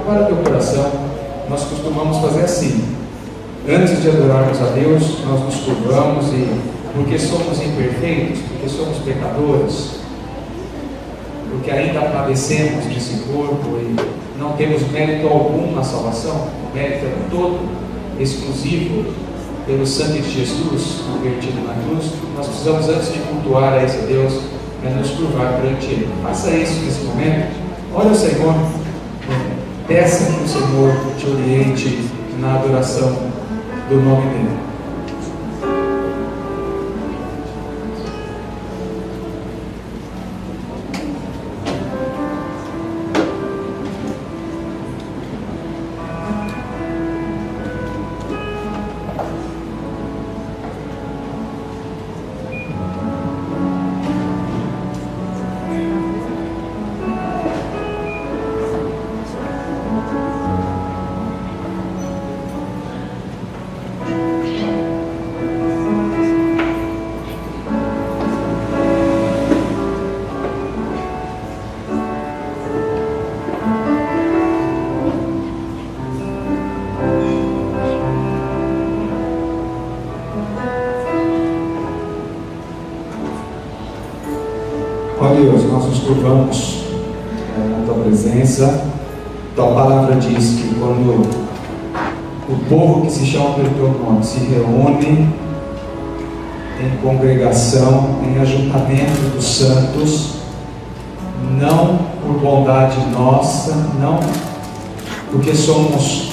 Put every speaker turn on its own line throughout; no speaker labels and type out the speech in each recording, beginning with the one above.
prepara teu coração. Nós costumamos fazer assim: antes de adorarmos a Deus, nós nos curvamos e, porque somos imperfeitos, porque somos pecadores, porque ainda padecemos desse corpo e não temos mérito algum na salvação, o mérito é todo exclusivo pelo sangue de Jesus convertido na cruz. Nós precisamos, antes de cultuar a esse Deus, nos curvar perante Ele. Faça isso nesse momento. Olha o Senhor, peça que o Senhor te oriente na adoração do nome dEle. Ó Deus, nós nos curvamos na Tua presença. Tua palavra diz que quando o povo que se chama pelo Teu nome se reúne em congregação, em ajuntamento dos santos, não por bondade nossa, não porque somos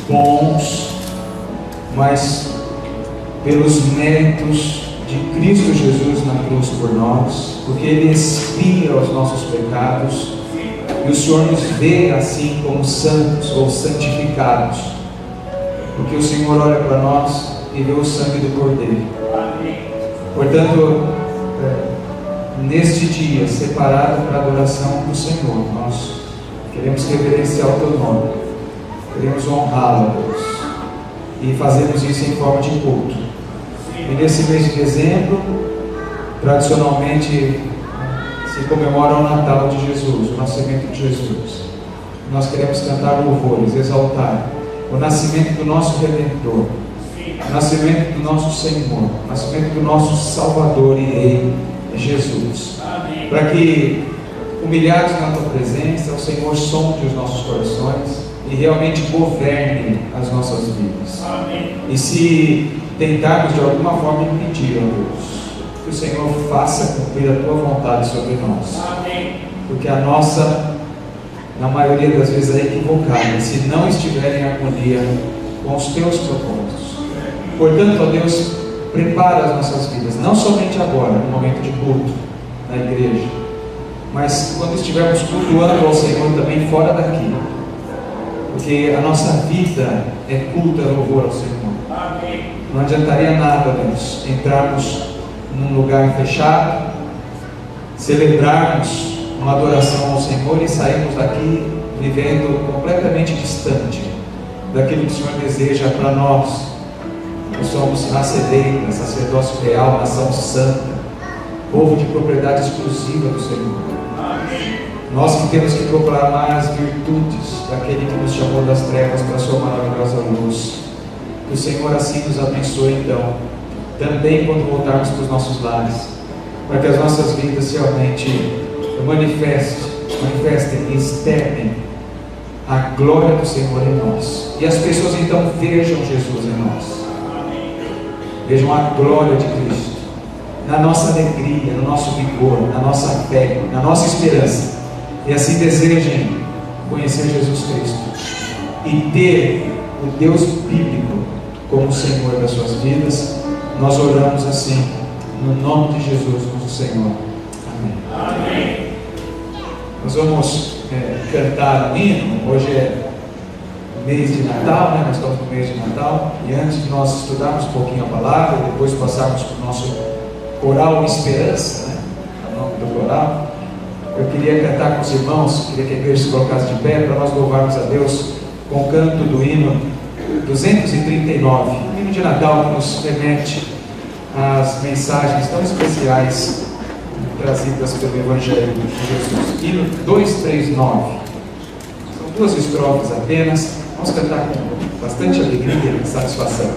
bons, mas pelos méritos de Cristo Jesus na cruz por nós, porque Ele expia os nossos pecados, e o Senhor nos vê assim como santos ou santificados, porque o Senhor olha para nós e vê o sangue do Cordeiro. Portanto, neste dia separado para a adoração do Senhor, nós queremos reverenciar o Teu nome, queremos honrá-lo, Deus, e fazemos isso em forma de culto. E nesse mês de dezembro, tradicionalmente se comemora o Natal de Jesus, o nascimento de Jesus. Nós queremos cantar louvores, exaltar o nascimento do nosso Redentor, o nascimento do nosso Senhor, o nascimento do nosso Salvador e Rei Jesus. Para que, humilhados na Tua presença, o Senhor sonde os nossos corações e realmente governe as nossas vidas. E se tentarmos de alguma forma impedir, ó Deus, que o Senhor faça cumprir a Tua vontade sobre nós. Porque a nossa, na maioria das vezes, é equivocada, se não estiver em harmonia com os Teus propósitos. Portanto, ó Deus, prepara as nossas vidas, não somente agora, no momento de culto na igreja, mas quando estivermos cultuando ao Senhor também fora daqui, porque a nossa vida é culto, é louvor ao Senhor. Não adiantaria nada, Deus, entrarmos num lugar fechado, celebrarmos uma adoração ao Senhor e sairmos daqui vivendo completamente distante daquilo que o Senhor deseja para nós. Nós somos raça eleita, sacerdócio real, nação santa, povo de propriedade exclusiva do Senhor. Nós que temos que proclamar as virtudes daquele que nos chamou das trevas para a sua maravilhosa luz. Que o Senhor assim nos abençoe então, também quando voltarmos para os nossos lares, para que as nossas vidas realmente manifestem e externem a glória do Senhor em nós. E as pessoas então vejam Jesus em nós, vejam a glória de Cristo, na nossa alegria, no nosso vigor, na nossa fé, na nossa esperança, e assim desejem conhecer Jesus Cristo e ter o Deus bíblico como Senhor das suas vidas. Nós oramos assim, no nome de Jesus, nosso Senhor. Amém. Amém. Nós vamos cantar um hino. Hoje é mês de Natal, né? Nós estamos no mês de Natal, e antes de nós estudarmos um pouquinho a palavra, e depois passarmos para o nosso coral Esperança, né? O nome do coral, eu queria cantar com os irmãos, queria que a igreja se colocasse de pé para nós louvarmos a Deus com o canto do hino 239, o hino de Natal que nos remete às mensagens tão especiais trazidas pelo Evangelho de Jesus. Hino 239. São 2 estrofes apenas. Vamos cantar com bastante alegria e satisfação.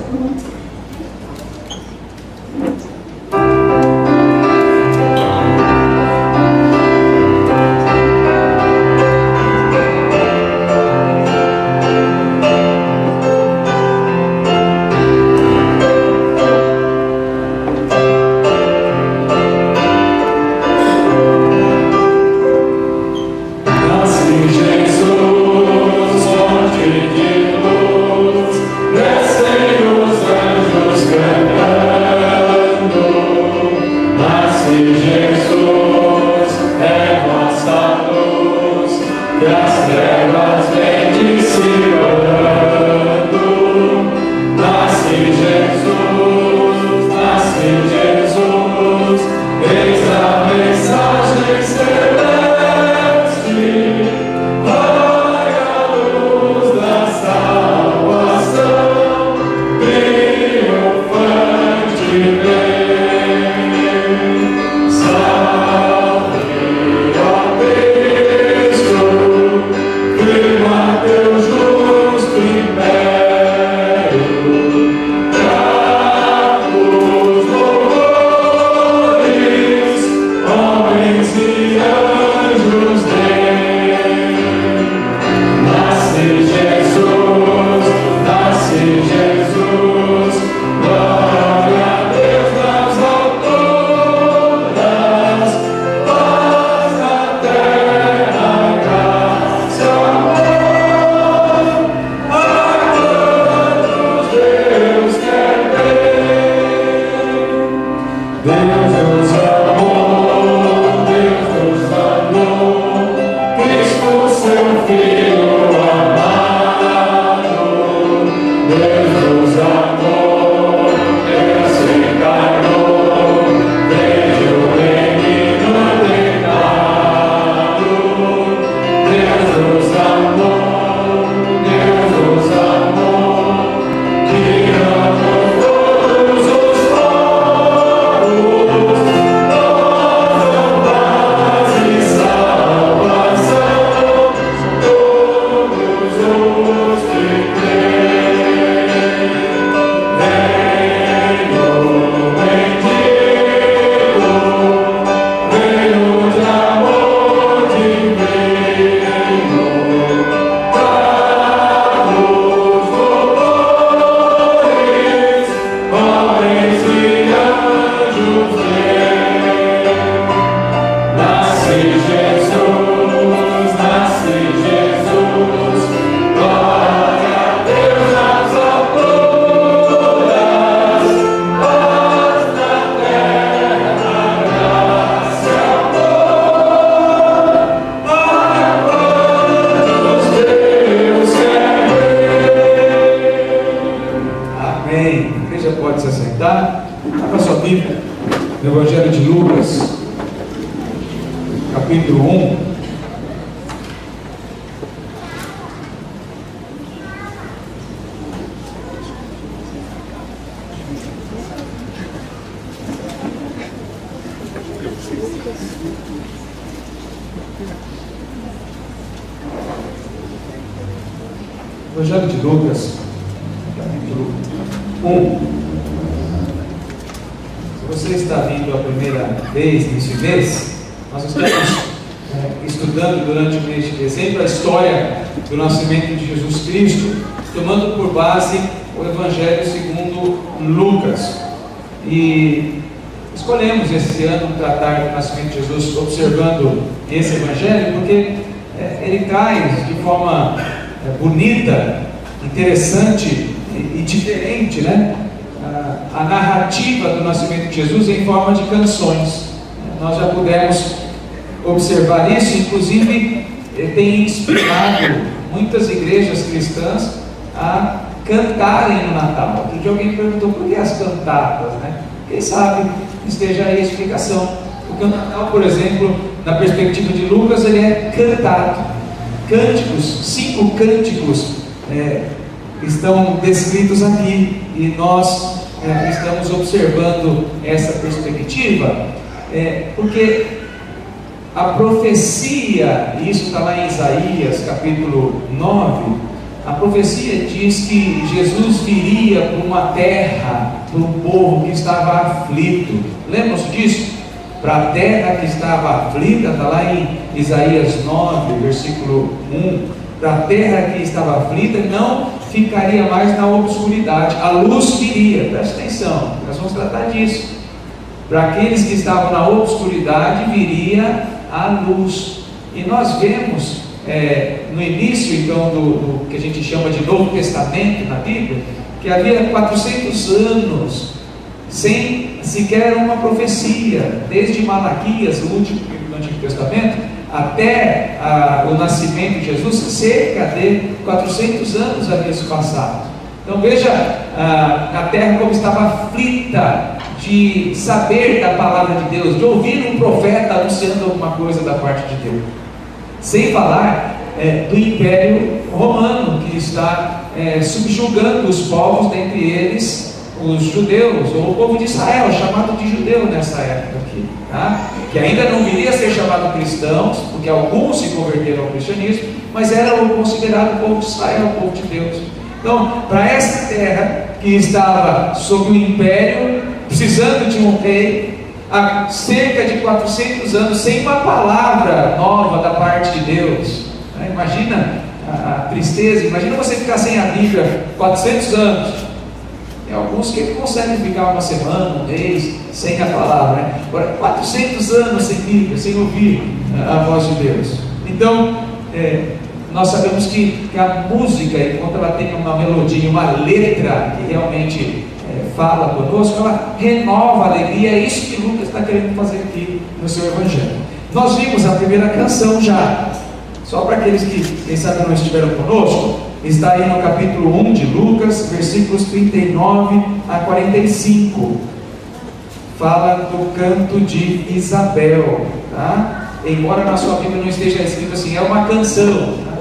No Evangelho de Lucas, capítulo 1. Evangelho de Lucas, capítulo 1. Se você está vindo a primeira vez nesse mês, nós estamos estudando durante o mês de dezembro a história do nascimento de Jesus Cristo, tomando por base o Evangelho segundo Lucas. E escolhemos esse ano tratar do nascimento de Jesus observando esse Evangelho, porque ele traz de forma bonita, interessante e diferente, né? A narrativa do nascimento de Jesus em forma de canções. Nós já pudemos observar isso, inclusive tem inspirado muitas igrejas cristãs a cantarem no Natal. Outro dia alguém perguntou por que as cantatas, né? Quem sabe esteja aí a explicação. Porque o Natal, por exemplo, na perspectiva de Lucas, ele é cantado. Cânticos, 5 cânticos estão descritos aqui, e nós estamos observando essa perspectiva, porque a profecia, isso está lá em Isaías capítulo 9, a profecia diz que Jesus viria para uma terra, para um povo que estava aflito. Lembram-se disso? Para a terra que estava aflita, está lá em Isaías 9, versículo 1. Para a terra que estava aflita, não ficaria mais na obscuridade, a luz viria. Presta atenção, nós vamos tratar disso. Para aqueles que estavam na obscuridade, viria a luz. E nós vemos no início então do que a gente chama de Novo Testamento na Bíblia, que havia 400 anos sem sequer uma profecia, desde Malaquias, o último livro do Antigo Testamento, até o nascimento de Jesus, cerca de 400 anos havia se passado. Então veja a terra como estava aflita de saber da palavra de Deus, de ouvir um profeta anunciando alguma coisa da parte de Deus. Sem falar do Império Romano, que está subjugando os povos, dentre eles os judeus, ou o povo de Israel, chamado de judeu nessa época aqui, tá? Que ainda não viria a ser chamado cristãos, porque alguns se converteram ao cristianismo, mas era considerado o povo de Israel, o povo de Deus. Então, para essa terra que estava sob o império, precisando de um rei, há cerca de 400 anos, sem uma palavra nova da parte de Deus. Imagina a tristeza, imagina você ficar sem a Bíblia 400 anos. Tem alguns que conseguem ficar uma semana, um mês, sem a palavra, né? Agora, 400 anos sem Bíblia, sem ouvir a voz de Deus. Então, nós sabemos que a música, enquanto ela tem uma melodia, uma letra que realmente fala conosco, ela renova a alegria. É isso que Lucas está querendo fazer aqui no seu Evangelho. Nós vimos a primeira canção já, só para aqueles que, quem sabe, não estiveram conosco. Está aí no capítulo 1 de Lucas, versículos 39 a 45. Fala do canto de Isabel, tá? Embora na sua Bíblia não esteja escrito assim, é uma canção, tá?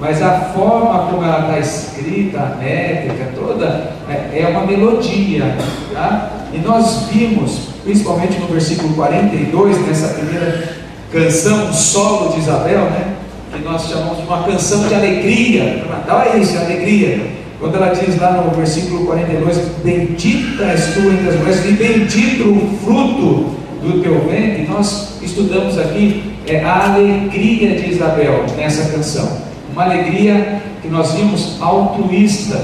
Mas a forma como ela está escrita, a métrica toda, é uma melodia, tá? E nós vimos, principalmente no versículo 42, nessa primeira canção, o solo de Isabel, né? Que nós chamamos de uma canção de alegria. O Natal é isso, é alegria. Quando ela diz lá no versículo 42, bendita és tu entre as mulheres, e bendito o fruto do teu ventre. Nós estudamos aqui a alegria de Isabel nessa canção. Uma alegria que nós vimos altruísta,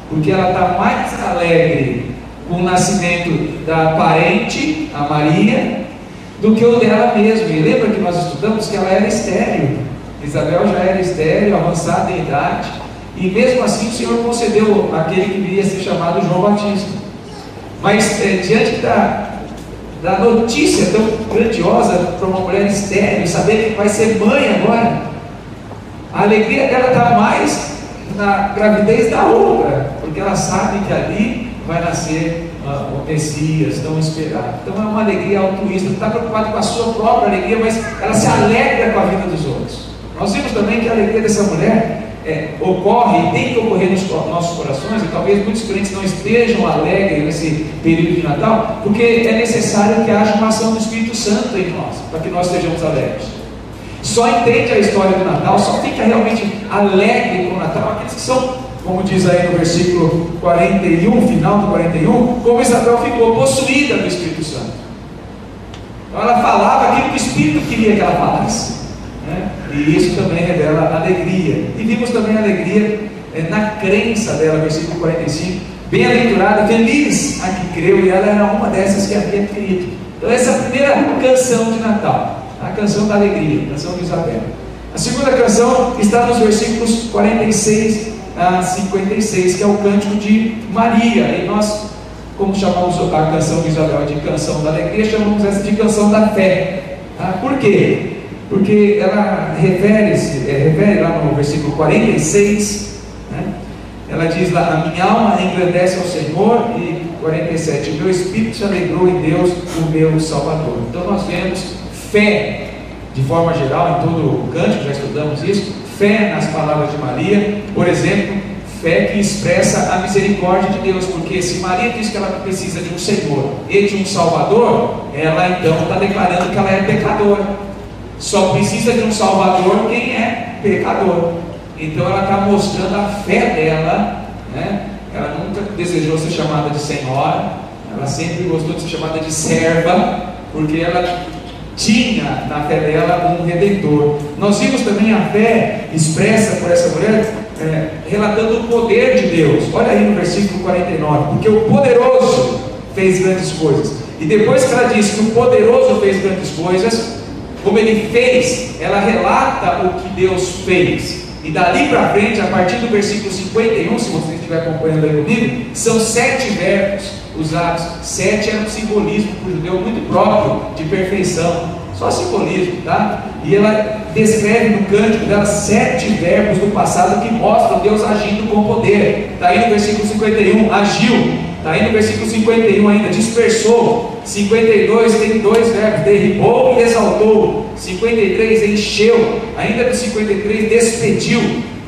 porque ela está mais alegre com o nascimento da parente, a Maria, do que o dela mesma. E lembra que nós estudamos que ela era estéril. Isabel já era estéril, avançada em idade, e mesmo assim o Senhor concedeu aquele que viria a ser chamado João Batista. Mas diante da notícia tão grandiosa para uma mulher estéril, saber que vai ser mãe agora, a alegria dela está mais na gravidez da outra, porque ela sabe que ali vai nascer o Messias tão esperado. Então é uma alegria altruísta, não está preocupada com a sua própria alegria, mas ela se alegra com a vida dos outros. Nós vimos também que a alegria dessa mulher ocorre e tem que ocorrer nos nossos corações, e talvez muitos crentes não estejam alegres nesse período de Natal, porque é necessário que haja uma ação do Espírito Santo em nós, para que nós estejamos alegres. Só entende a história do Natal, só fica realmente alegre com o Natal aqueles que são, como diz aí no versículo 41, final do 41, como Isabel ficou possuída do Espírito Santo. Então ela falava aquilo que o Espírito queria que ela falasse. E isso também revela alegria. E vimos também a alegria na crença dela, versículo 45, bem aventurada, feliz a que creu, e ela era uma dessas que havia crido. Então essa é a primeira canção de Natal, a canção da alegria, a canção de Isabel. A segunda canção está nos versículos 46 a 56, que é o cântico de Maria. E nós, como chamamos a canção de Isabel de canção da alegria, chamamos essa de canção da fé. Por quê? Porque ela refere lá no versículo 46, né? Ela diz lá, a minha alma engrandece ao Senhor, e 47, o meu espírito se alegrou em Deus, o meu Salvador. Então nós vemos fé, de forma geral, em todo o cântico, já estudamos isso, fé nas palavras de Maria, por exemplo, fé que expressa a misericórdia de Deus, porque se Maria diz que ela precisa de um Senhor e de um Salvador, ela então está declarando que ela é pecadora. Só precisa de um Salvador quem é pecador. Então ela está mostrando a fé dela, né? Ela nunca desejou ser chamada de senhora, ela sempre gostou de ser chamada de serva, porque ela tinha na fé dela um redentor. Nós vimos também a fé expressa por essa mulher, relatando o poder de Deus. Olha aí no versículo 49, porque o poderoso fez grandes coisas. E depois que ela diz que o poderoso fez grandes coisas, como ele fez, ela relata o que Deus fez. E dali para frente, a partir do versículo 51, se você estiver acompanhando aí comigo, são 7 verbos usados. 7 é um simbolismo para o judeu muito próprio de perfeição, só simbolismo, tá? E ela descreve no cântico dela 7 verbos do passado que mostram Deus agindo com poder. Está aí no versículo 51, agiu. Está aí no versículo 51 ainda, dispersou. 52 tem 2 verbos, derribou e exaltou. 53, encheu. Ainda no 53, despediu.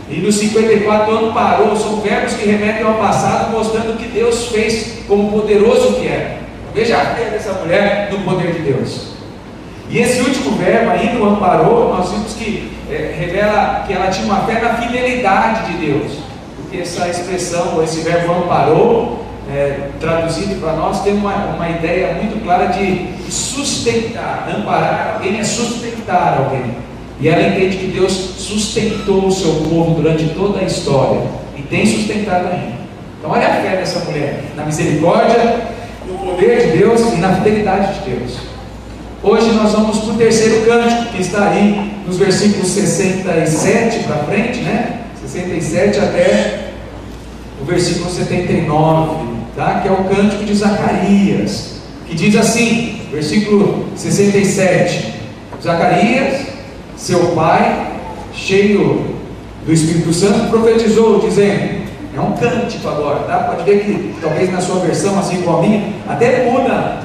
E no 54, amparou. São verbos que remetem ao passado, mostrando o que Deus fez, como poderoso que é. Veja a fé dessa mulher no poder de Deus. E esse último verbo, ainda o amparou, nós vimos que revela que ela tinha uma fé na fidelidade de Deus. Porque essa expressão, ou esse verbo amparou, traduzido para nós, tem uma ideia muito clara de sustentar. Amparar alguém é sustentar alguém. E ela entende que Deus sustentou o seu povo durante toda a história e tem sustentado ainda. Então olha a fé dessa mulher, na misericórdia, no poder de Deus e na fidelidade de Deus. Hoje nós vamos para o terceiro cântico, que está aí nos versículos 67 para frente, né? 67 até o versículo 79, tá? Que é o cântico de Zacarias, que diz assim, versículo 67: Zacarias, seu pai, cheio do Espírito Santo, profetizou, dizendo, é um cântico agora, tá? Pode ver que talvez na sua versão, assim como a minha, até muda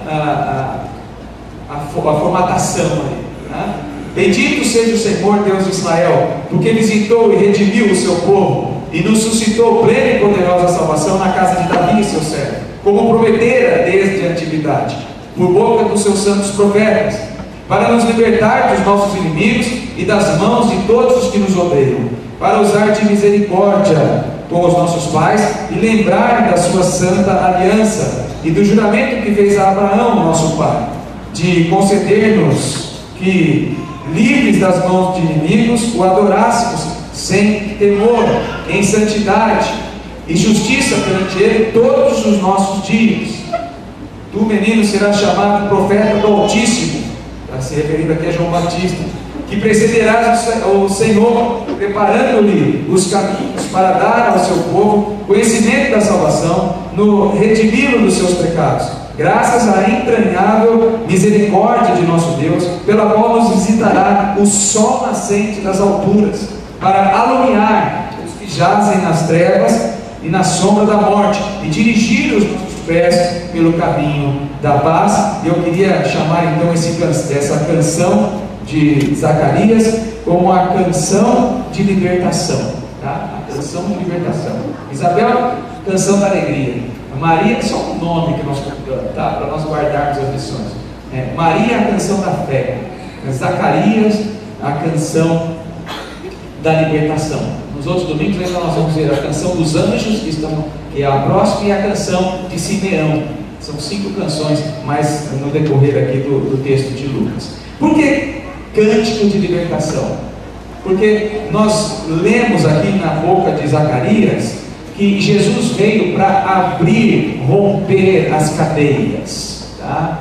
a formatação aí, tá? Bendito seja o Senhor Deus de Israel, porque visitou e redimiu o seu povo, e nos suscitou plena e poderosa salvação na casa de Davi, seu servo, como prometera desde a antiguidade, por boca dos seus santos profetas, para nos libertar dos nossos inimigos e das mãos de todos os que nos odeiam, para usar de misericórdia com os nossos pais e lembrar da sua santa aliança e do juramento que fez a Abraão, nosso pai, de conceder-nos que, livres das mãos de inimigos, o adorássemos sem temor, em santidade e justiça perante Ele todos os nossos dias. Tu, menino, serás chamado profeta do Altíssimo, está se referindo aqui a João Batista, que precederás o Senhor, preparando-lhe os caminhos para dar ao seu povo conhecimento da salvação, no redimi-lo dos seus pecados, graças à entranhável misericórdia de nosso Deus, pela qual nos visitará o sol nascente das alturas, para alumiar os que jazem nas trevas e na sombra da morte, e dirigir os nossos pés pelo caminho da paz. Eu queria chamar então essa canção de Zacarias como a canção de libertação, tá? A canção de libertação. Isabel, canção da alegria. Maria é só um nome que nós colocamos, tá? Para nós guardarmos as lições. Maria é a canção da fé. Zacarias, a canção da libertação. Nos outros domingos ainda nós vamos ver a canção dos anjos, que é a próxima, e a canção de Simeão. São 5 canções, mas no decorrer aqui do texto de Lucas. Por que cântico de libertação? Porque nós lemos aqui na boca de Zacarias que Jesus veio para abrir, romper as cadeias, tá?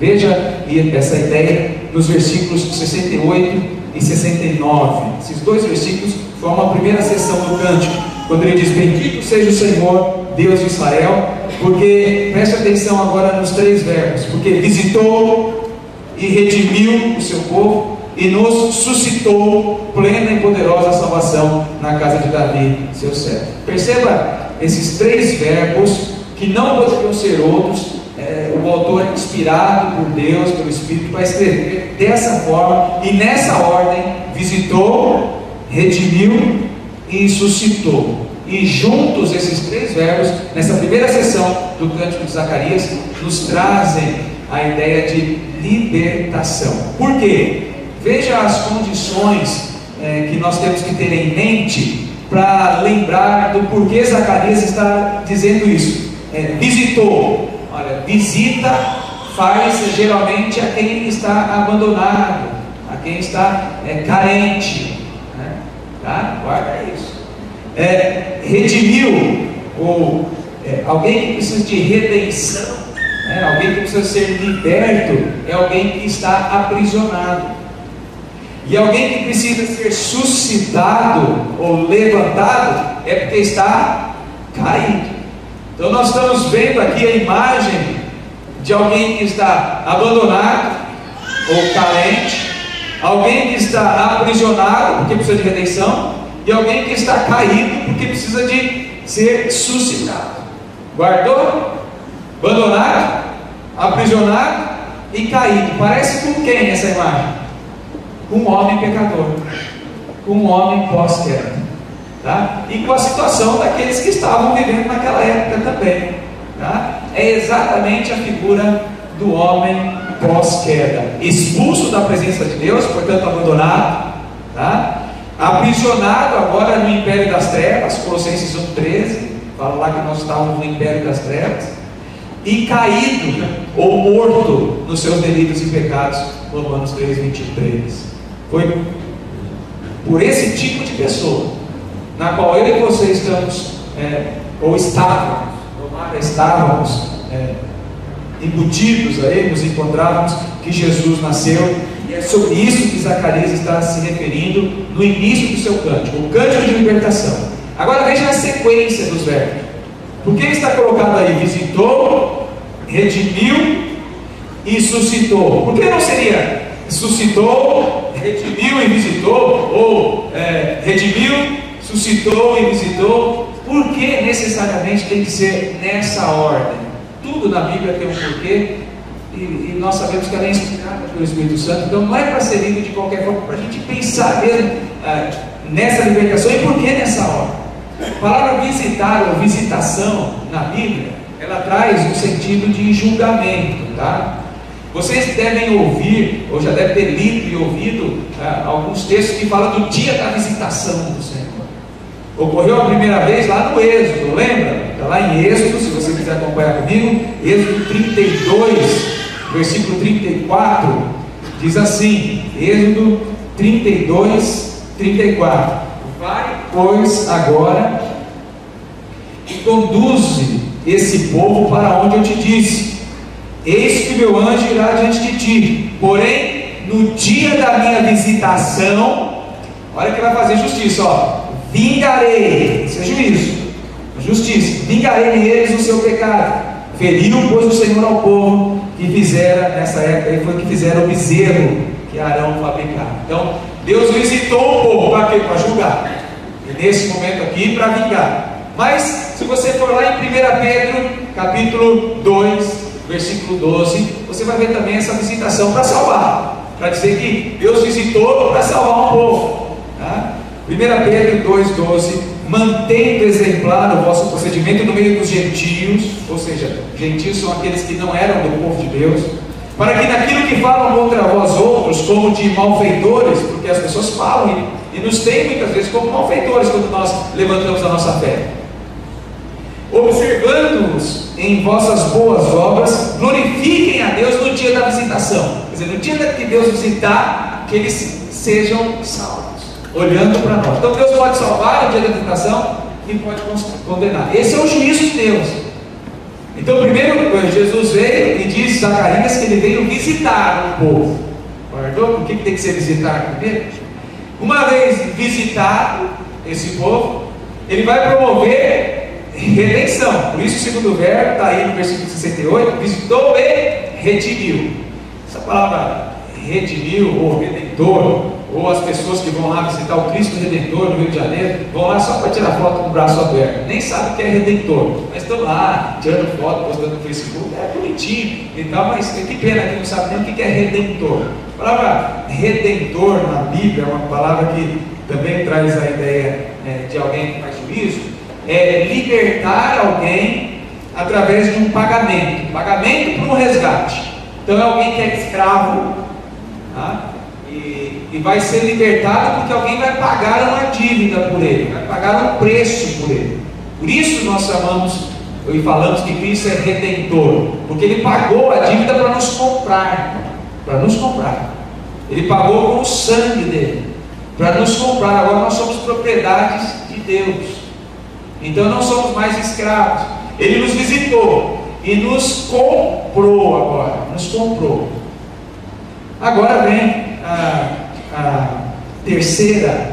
Veja essa ideia nos versículos 68 e 69. Esses 2 versículos formam a primeira seção do cântico, quando ele diz, bendito seja o Senhor Deus de Israel, porque, preste atenção agora nos 3 verbos, porque visitou e redimiu o seu povo e nos suscitou plena e poderosa salvação na casa de Davi, seu servo. Perceba esses 3 verbos que não poderiam ser outros. O autor inspirado por Deus, pelo Espírito, para escrever dessa forma e nessa ordem: visitou, redimiu e suscitou. E juntos esses 3 verbos, nessa primeira sessão do cântico de Zacarias, nos trazem a ideia de libertação. Por quê? Veja as condições que nós temos que ter em mente para lembrar do porquê Zacarias está dizendo isso. Visitou. Olha, visita faz geralmente a quem está abandonado, a quem está carente, né? Tá? Guarda isso. Redimiu, ou alguém que precisa de redenção, alguém que precisa ser liberto, é alguém que está aprisionado. E alguém que precisa ser suscitado ou levantado é porque está caído. Então nós estamos vendo aqui a imagem de alguém que está abandonado ou carente, alguém que está aprisionado porque precisa de redenção, e alguém que está caído porque precisa de ser suscitado. Guardou? Abandonado, aprisionado e caído. Parece com quem essa imagem? Com um homem pecador, com um homem pós-queda, tá? E com a situação daqueles que estavam vivendo naquela época também, tá? É exatamente a figura do homem pós-queda, expulso da presença de Deus, portanto abandonado, tá? Aprisionado agora no império das trevas, Colossenses 1,13, fala lá que nós estávamos no império das trevas, e caído ou morto nos seus delitos e pecados, Romanos 3,23. Foi por esse tipo de pessoa na qual eu e você estamos, ou estávamos embutidos aí, nos encontrávamos, que Jesus nasceu. E é sobre isso que Zacarias está se referindo no início do seu cântico, o cântico de libertação. Agora veja a sequência dos verbos. Por que está colocado aí? Visitou, redimiu e suscitou. Por que não seria suscitou, redimiu e visitou? Ou redimiu, suscitou e visitou? Por que necessariamente tem que ser nessa ordem? Tudo na Bíblia tem um porquê, e nós sabemos que ela é inspirada pelo Espírito Santo. Então não é para ser lido de qualquer forma, para a gente pensar mesmo nessa libertação. E por que nessa ordem? A palavra visitar ou visitação na Bíblia, ela traz um sentido de julgamento, tá? Vocês devem ouvir, ou já devem ter lido e ouvido alguns textos que falam do dia da visitação do Senhor. Ocorreu a primeira vez lá no Êxodo, lembra? Está lá em Êxodo, se você quiser acompanhar comigo, Êxodo 32, versículo 34, diz assim, Êxodo 32, 34: Vai, pois, agora e conduze esse povo para onde eu te disse. Eis que meu anjo irá diante de ti, porém, no dia da minha visitação, olha que vai fazer justiça, vingarei, isso é juízo, justiça, vingarei neles o seu pecado. Feriu, pois, o Senhor ao povo que fizera, nessa época aí foi que fizeram o bezerro que Arão fabricava. Então, Deus visitou o povo, para quê? Para julgar, e nesse momento aqui, para vingar. Mas, se você for lá em 1 Pedro, capítulo 2, versículo 12, você vai ver também essa visitação para salvar, para dizer que Deus visitou para salvar um povo, tá? 1 Pedro 2,12: mantendo exemplar o vosso procedimento no meio dos gentios, ou seja, gentios são aqueles que não eram do povo de Deus, para que naquilo que falam contra vós outros, como de malfeitores, porque as pessoas falam e nos têm muitas vezes como malfeitores quando nós levantamos a nossa fé, observando-os em vossas boas obras, glorifiquem a Deus no dia da visitação. Quer dizer, no dia que Deus visitar, que eles sejam salvos, olhando para nós. Então Deus pode salvar no dia da visitação e pode condenar. Esse é o juízo de Deus. Então primeiro Jesus veio e disse a Zacarias que ele veio visitar o povo. Guardou? Por que tem que ser visitado primeiro? Uma vez visitado esse povo, ele vai promover redenção. Por isso o segundo verbo está aí no versículo 68: visitou e redimiu. Essa palavra redimiu ou redentor, ou as pessoas que vão lá visitar o Cristo Redentor no Rio de Janeiro, vão lá só para tirar foto com o braço aberto, nem sabem o que é redentor, mas estão lá tirando foto, postando no Facebook, é bonitinho e tal, mas que pena que não sabe nem o que é redentor. A palavra redentor na Bíblia é uma palavra que também traz a ideia de alguém que faz juízo, é libertar alguém através de um pagamento para um resgate. Então é alguém que é escravo, tá? E e vai ser libertado porque alguém vai pagar uma dívida por ele, vai pagar um preço por ele. Por isso nós chamamos e falamos que Cristo é redentor, porque ele pagou a dívida para nos comprar, ele pagou com o sangue dele, para nos comprar. Agora nós somos propriedades de Deus, então não somos mais escravos. Ele nos visitou e nos comprou agora, nos comprou. Agora vem a terceira,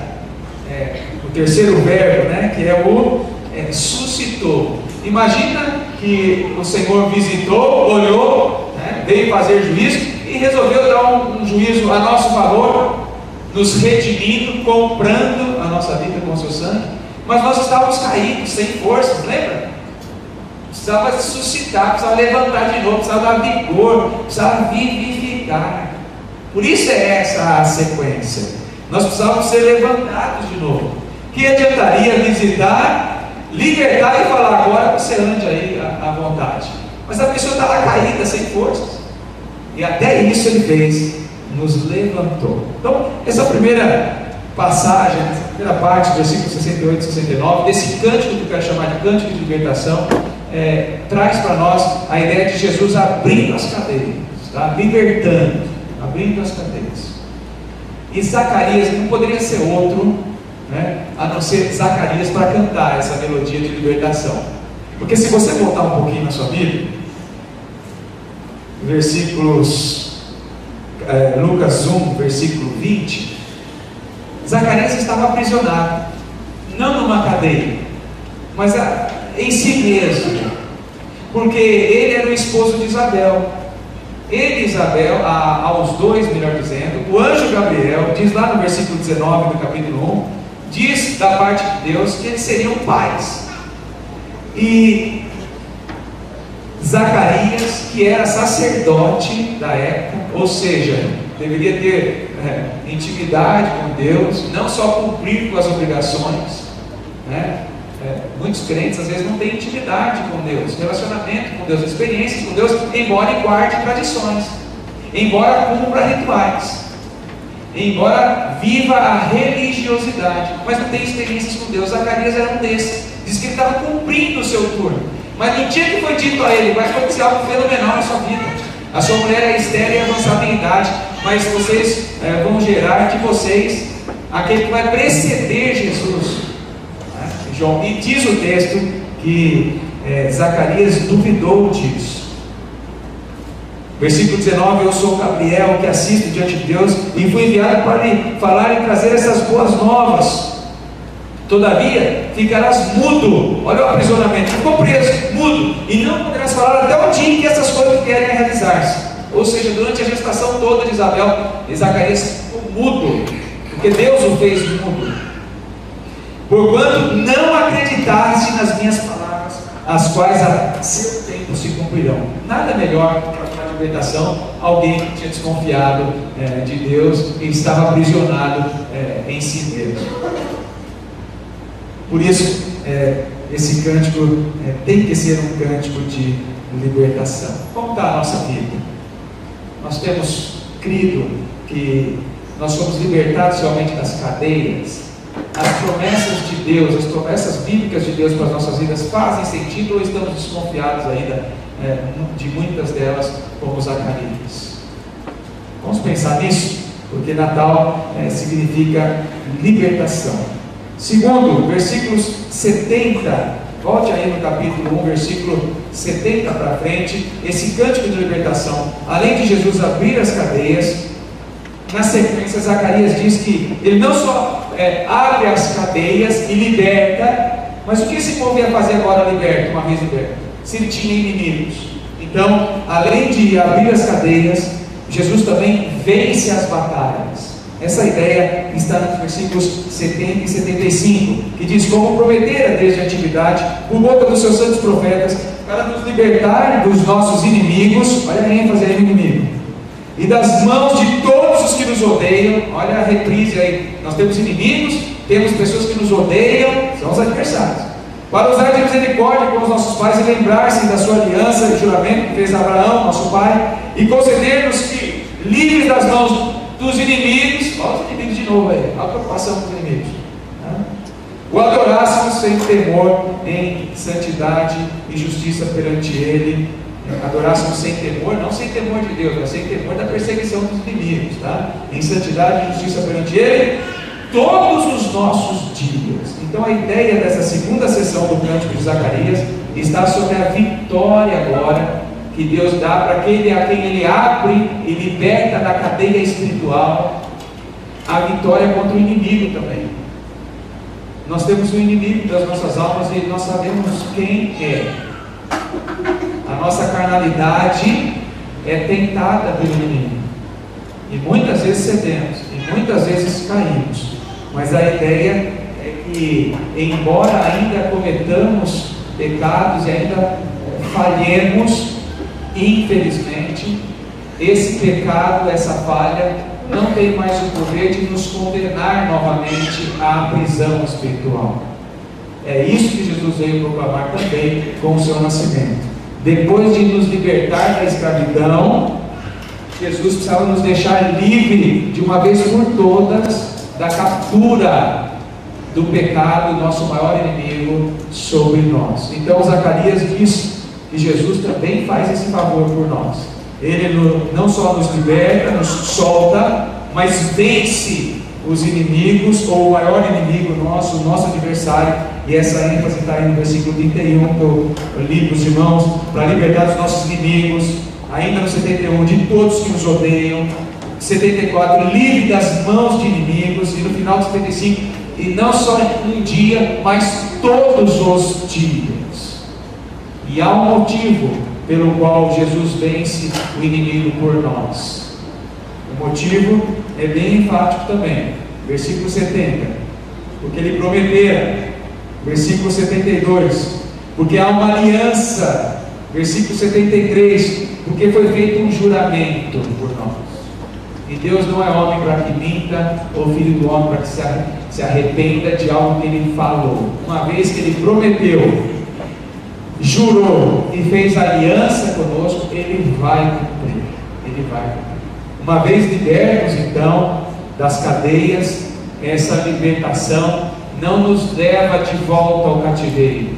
o terceiro verbo, né, que é o suscitou. Imagina que o Senhor visitou, olhou, né, veio fazer juízo e resolveu dar um juízo a nosso favor, nos redimindo, comprando a nossa vida com o seu sangue. Mas nós estávamos caídos, sem forças, lembra? Precisava suscitar, precisava levantar de novo, precisava dar vigor, precisava vivificar. Por isso é essa a sequência. Nós precisávamos ser levantados de novo. Que adiantaria visitar, libertar e falar: agora você ande aí à vontade. Mas a pessoa está lá caída, sem forças. E até isso ele fez, nos levantou. Então, essa primeira passagem, essa primeira parte, versículos 68 e 69, desse cântico que eu quero chamar de cântico de libertação, traz para nós a ideia de Jesus abrindo as cadeias, tá? Libertando, abrindo as cadeias. E Zacarias não poderia ser outro, né, a não ser Zacarias para cantar essa melodia de libertação. Porque se você voltar um pouquinho na sua Bíblia, Lucas 1, versículo 20, Zacarias estava aprisionado, não numa cadeia, mas em si mesmo, porque ele era o esposo de Isabel. Ele e Isabel, aos dois, melhor dizendo, o anjo Gabriel, diz lá no versículo 19 do capítulo 1, diz da parte de Deus que eles seriam pais. E Zacarias, que era sacerdote da época, ou seja, deveria ter intimidade com Deus, não só cumprir com as obrigações, né? Muitos crentes às vezes não têm intimidade com Deus, relacionamento com Deus, experiências com Deus, embora guarde tradições, embora cumpra rituais, embora viva a religiosidade, mas não tem experiências com Deus. Zacarias era um desses. Diz que ele estava cumprindo o seu turno, mas no dia que foi dito a ele: vai acontecer algo fenomenal na sua vida, a sua mulher é estéril e avançada em idade, mas vocês vão gerar de vocês aquele que vai preceder Jesus. E diz o texto que Zacarias duvidou disso. Versículo 19: eu sou Gabriel, que assisto diante de Deus, e fui enviado para lhe falar e trazer essas boas novas. Todavia ficarás mudo. Olha o aprisionamento, ficou preso, mudo, e não poderás falar até o dia em que essas coisas vierem a realizar-se. Ou seja, durante a gestação toda de Isabel, Zacarias ficou mudo, porque Deus o fez mudo. Porquanto não acreditaste nas minhas palavras, as quais a seu tempo se cumprirão. Nada melhor para a libertação, alguém que tinha desconfiado de Deus e estava aprisionado em si mesmo. Por isso, esse cântico tem que ser um cântico de libertação. Como está a nossa vida? Nós temos crido que nós somos libertados realmente das cadeias. As promessas de Deus, as promessas bíblicas de Deus para as nossas vidas fazem sentido, ou estamos desconfiados ainda de muitas delas, como Zacarias? Vamos pensar nisso, porque Natal significa libertação. Segundo, versículos 70, volte aí no capítulo 1, versículo 70 para frente, esse cântico de libertação. Além de Jesus abrir as cadeias, na sequência Zacarias diz que ele não só abre as cadeias e liberta, mas o que esse povo ia fazer agora liberto, uma vez liberto? Se ele tinha inimigos. Então, além de abrir as cadeias, Jesus também vence as batalhas. Essa ideia está nos versículos 70 e 75, que diz: como prometera desde a antiguidade, por boca dos seus santos profetas, para nos libertar dos nossos inimigos. Olha a ênfase aí no inimigo, e das mãos de todos os que nos odeiam. Olha a reprise aí, nós temos inimigos, temos pessoas que nos odeiam, são os adversários, para usar de misericórdia com os nossos pais e lembrar-se da sua aliança e juramento que fez Abraão, nosso pai, e conceder-nos que, livres das mãos dos inimigos. Olha os inimigos de novo aí, olha a preocupação com os inimigos. O adorássemos sem temor, em santidade e justiça perante Ele. Adorássemos sem temor, não sem temor de Deus, mas sem temor da perseguição dos inimigos, tá? Em santidade e justiça perante Ele, todos os nossos dias. Então a ideia dessa segunda sessão do Cântico de Zacarias está sobre a vitória agora que Deus dá para aquele a quem Ele abre e liberta da cadeia espiritual, a vitória contra o inimigo também. Nós temos um inimigo das nossas almas e nós sabemos quem é. A nossa carnalidade é tentada pelo inimigo. E muitas vezes cedemos, e muitas vezes caímos. Mas a ideia é que, embora ainda cometamos pecados e ainda falhemos, infelizmente, esse pecado, essa falha, não tem mais o poder de nos condenar novamente à prisão espiritual. É isso que Jesus veio proclamar também com o seu nascimento. Depois de nos libertar da escravidão, Jesus precisava nos deixar livre de uma vez por todas da captura do pecado, nosso maior inimigo, sobre nós. Então Zacarias diz que Jesus também faz esse favor por nós. Ele não só nos liberta, nos solta, mas vence os inimigos, ou o maior inimigo nosso, o nosso adversário. E essa ênfase está aí no versículo 31, que eu li para os irmãos, para libertar dos nossos inimigos. Ainda no 71, de todos que nos odeiam. 74, livre das mãos de inimigos. E no final do 75, e não só um dia, mas todos os dias. E há um motivo pelo qual Jesus vence o inimigo por nós. O motivo é bem enfático também. Versículo 70, porque Ele prometera. Versículo 72, porque há uma aliança. Versículo 73, porque foi feito um juramento por nós. E Deus não é homem para que minta, ou filho do homem para que se arrependa de algo que Ele falou. Uma vez que Ele prometeu, jurou e fez aliança conosco, Ele vai cumprir. Ele vai cumprir. Uma vez libertos então das cadeias, essa libertação não nos leva de volta ao cativeiro.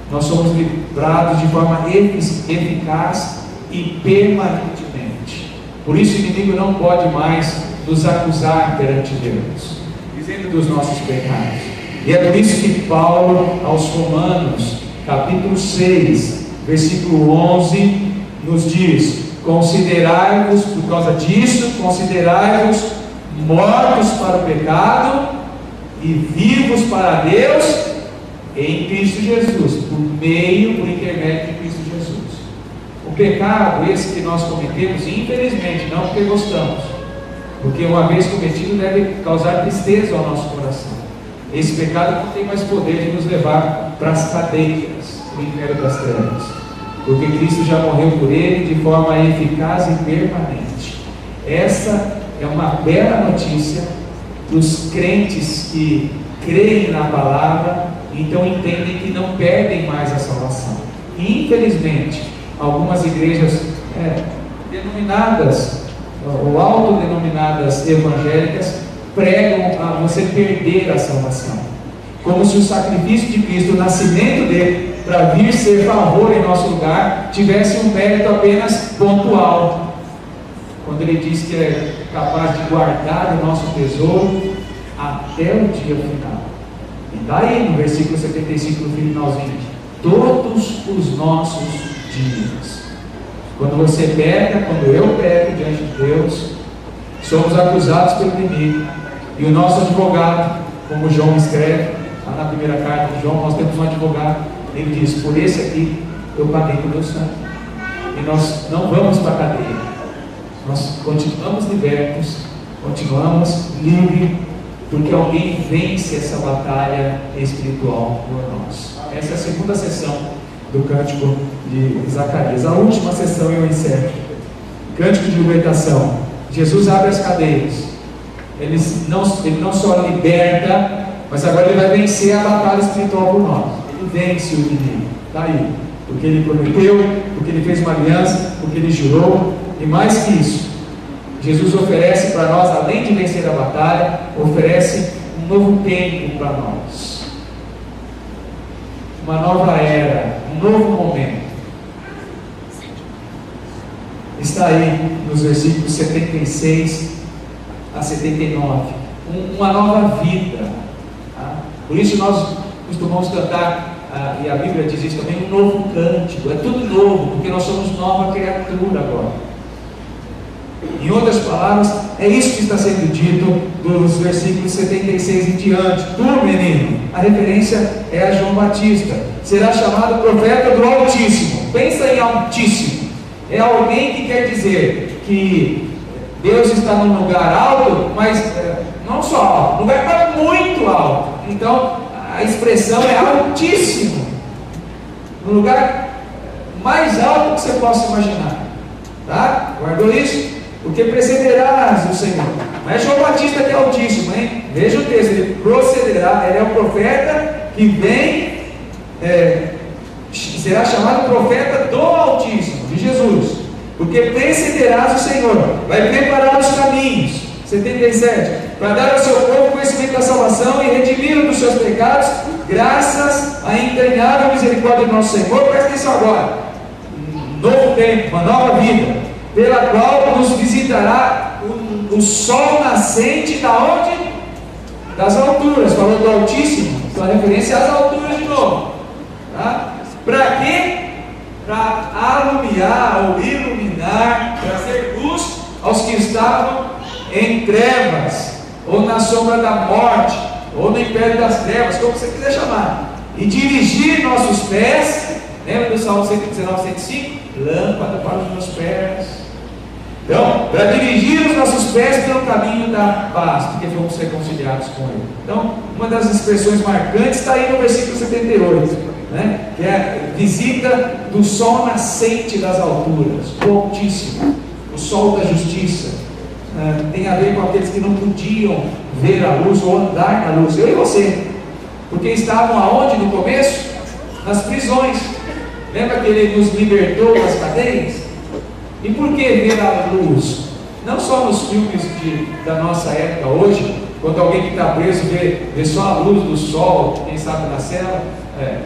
Nós somos livrados de forma eficaz e permanentemente. Por isso o inimigo não pode mais nos acusar perante Deus, dizendo dos nossos pecados. E é por isso que Paulo, aos Romanos, capítulo 6, versículo 11, nos diz: considerai-vos, por causa disso, considerai-vos mortos para o pecado e vivos para Deus em Cristo Jesus, por intermédio de Cristo Jesus. O pecado, esse que nós cometemos, infelizmente, não porque gostamos, porque uma vez cometido deve causar tristeza ao nosso coração. Esse pecado não tem mais poder de nos levar para as cadeias do inferno das trevas, porque Cristo já morreu por ele de forma eficaz e permanente. Essa é uma bela notícia dos crentes que creem na palavra, então entendem que não perdem mais a salvação. E infelizmente, algumas igrejas denominadas ou autodenominadas evangélicas pregam a você perder a salvação, como se o sacrifício de Cristo, o nascimento dele para vir ser favor em nosso lugar, tivesse um mérito apenas pontual. Quando ele diz que é capaz de guardar o nosso tesouro até o dia final. E daí no versículo 75, no finalzinho, todos os nossos dias. Quando você peca, quando eu peco diante de Deus, somos acusados pelo inimigo. E o nosso advogado, como João escreve, lá na primeira carta de João, nós temos um advogado. Ele diz: por esse aqui eu paguei com o meu sangue. E nós não vamos para a cadeia. Nós continuamos libertos, continuamos livres, porque alguém vence essa batalha espiritual por nós. Essa é a segunda sessão do Cântico de Zacarias. A última sessão eu encerro. Cântico de libertação. Jesus abre as cadeias. Ele não só liberta, mas agora ele vai vencer a batalha espiritual por nós. Ele vence o inimigo. Está aí. Porque ele prometeu, porque ele fez uma aliança, porque ele jurou. E mais que isso, Jesus oferece para nós, além de vencer a batalha, oferece um novo tempo para nós, uma nova era, um novo momento. Está aí nos versículos 76 a 79, uma nova vida, tá? Por isso nós costumamos cantar, e a Bíblia diz isso também, um novo cântico. É tudo novo, porque nós somos nova criatura agora. Em outras palavras, é isso que está sendo dito dos versículos 76 em diante. Tu, menino, a referência é a João Batista, será chamado profeta do Altíssimo. Pensa em Altíssimo. É alguém que quer dizer que Deus está num lugar alto, mas não só alto, o lugar está muito alto. Então a expressão é Altíssimo, no lugar mais alto que você possa imaginar. Tá? Guardou isso? Porque precederás o Senhor. Não é João Batista que é Altíssimo, hein? Veja o texto, ele procederá, ele é o profeta que vem, será chamado profeta do Altíssimo, de Jesus. Porque precederás o Senhor, vai preparar os caminhos. 77, para dar ao seu povo conhecimento da salvação e redimi-lo dos seus pecados, graças à entranhável misericórdia do nosso Senhor. Presta atenção agora, um novo tempo, uma nova vida, pela qual nos visitará o sol nascente da onde? Das alturas. Falou do Altíssimo, então a referência às alturas de novo, tá? Para quê? Para alumiar ou iluminar, trazer luz aos que estavam em trevas, ou na sombra da morte, ou no império das trevas, como você quiser chamar, e dirigir nossos pés. Lembra do Salmo 119, 105? Lâmpada para os meus pés. Então, para dirigir os nossos pés pelo caminho da paz, porque fomos reconciliados com Ele. Então, uma das expressões marcantes está aí no versículo 78, né? Que é a visita do sol nascente das alturas, o Altíssimo, o sol da justiça. Tem a ver com aqueles que não podiam ver a luz ou andar na luz, eu e você, porque estavam aonde no começo? Nas prisões. Lembra que Ele nos libertou das cadeias? E por que ver a luz? Não só nos filmes da nossa época hoje, quando alguém que está preso vê só a luz do sol, quem sabe na cela.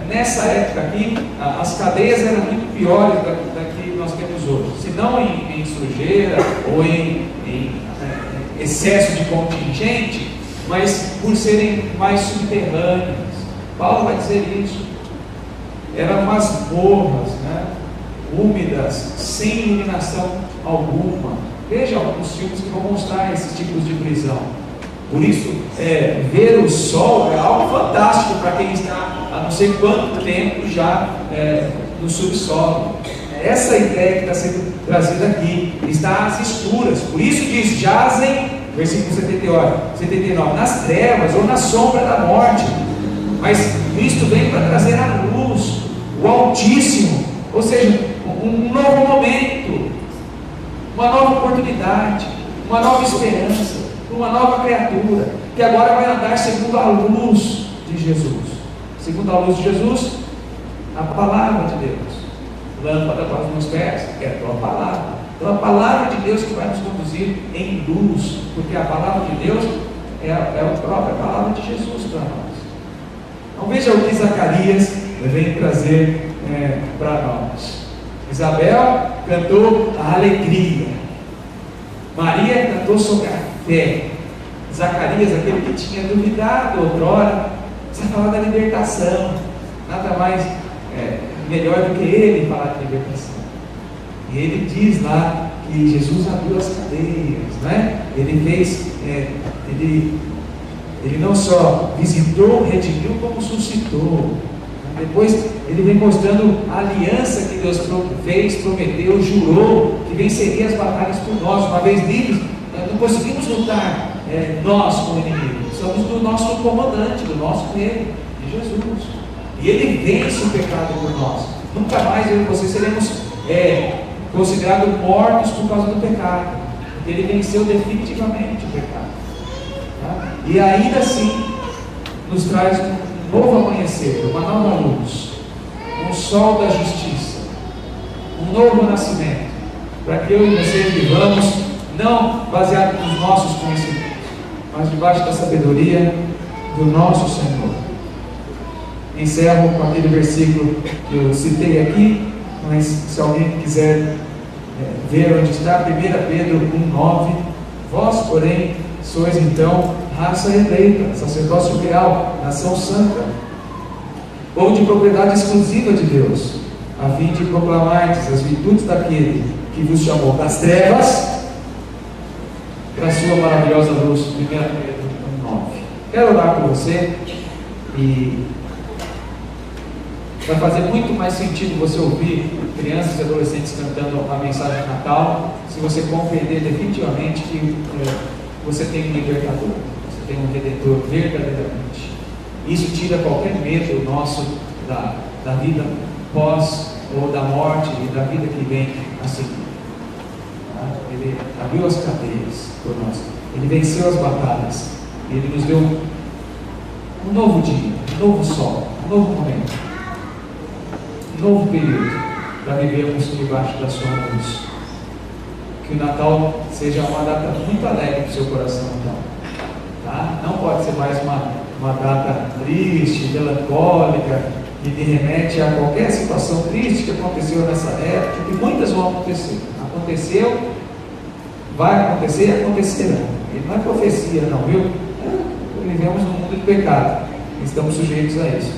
Nessa época aqui, as cadeias eram muito piores da que nós temos hoje, se não em sujeira ou em excesso de contingente, mas por serem mais subterrâneas. Paulo vai dizer isso. Eram masmorras, né? Úmidas, sem iluminação alguma. Veja alguns filmes que vão mostrar esses tipos de prisão. Por isso, ver o sol é algo fantástico para quem está há não sei quanto tempo já no subsolo. Essa ideia que está sendo trazida aqui, está às escuras. Por isso diz, jazem, versículo 79, nas trevas ou na sombra da morte. Mas Cristo vem para trazer a luz, o Altíssimo, ou seja, um novo momento, uma nova oportunidade, uma nova esperança, uma nova criatura, que agora vai andar segundo a luz de Jesus. Segundo a luz de Jesus, a palavra de Deus. Lâmpada para os meus pés, é a tua palavra. Então a palavra de Deus que vai nos conduzir em luz, porque a palavra de Deus é a própria palavra de Jesus para nós. Então veja o que Zacarias vem trazer para nós. Isabel cantou a alegria, Maria cantou sobre a fé, Zacarias, aquele que tinha duvidado outrora, precisa falar da libertação. Nada mais melhor do que ele falar de libertação. E ele diz lá que Jesus abriu as cadeias, né? Ele fez, ele não só visitou, redimiu, como suscitou. Depois ele vem mostrando a aliança que Deus fez, prometeu, jurou que venceria as batalhas por nós. Uma vez livres, não conseguimos lutar nós com o inimigo, somos do nosso comandante, do nosso rei, de Jesus. E ele vence o pecado por nós. Nunca mais eu e você seremos considerados mortos por causa do pecado, porque ele venceu definitivamente o pecado, tá? E ainda assim nos traz um novo amanhecer, uma nova luz, um sol da justiça, um novo nascimento, para que eu e você vivamos não baseado nos nossos conhecimentos, mas debaixo da sabedoria do nosso Senhor. Encerro com aquele versículo que eu citei aqui, mas se alguém quiser ver onde está, 1 Pedro 1,9: vós, porém, sois então raça eleita, sacerdócio real, nação santa, povo de propriedade exclusiva de Deus, a fim de proclamardes as virtudes daquele que vos chamou das trevas para a sua maravilhosa luz. 1 Pedro 1,9. Quero orar por você, e vai fazer muito mais sentido você ouvir crianças e adolescentes cantando a mensagem de Natal, se você compreender definitivamente que você tem um libertador, você tem um redentor verdadeiramente. Isso tira qualquer medo nosso da vida pós ou da morte e da vida que vem a seguir. Ele abriu as cadeias por nós, ele venceu as batalhas, ele nos deu um novo dia, um novo sol, um novo momento, um novo período para vivermos debaixo da sua luz. Que o Natal seja uma data muito alegre para o seu coração, então. Tá? Não pode ser mais uma data triste, melancólica, que me remete a qualquer situação triste que aconteceu nessa época, que muitas vão acontecer. Aconteceu, vai acontecer, acontecerá. Ele não é profecia, não, viu? Vivemos num mundo de pecado, estamos sujeitos a isso.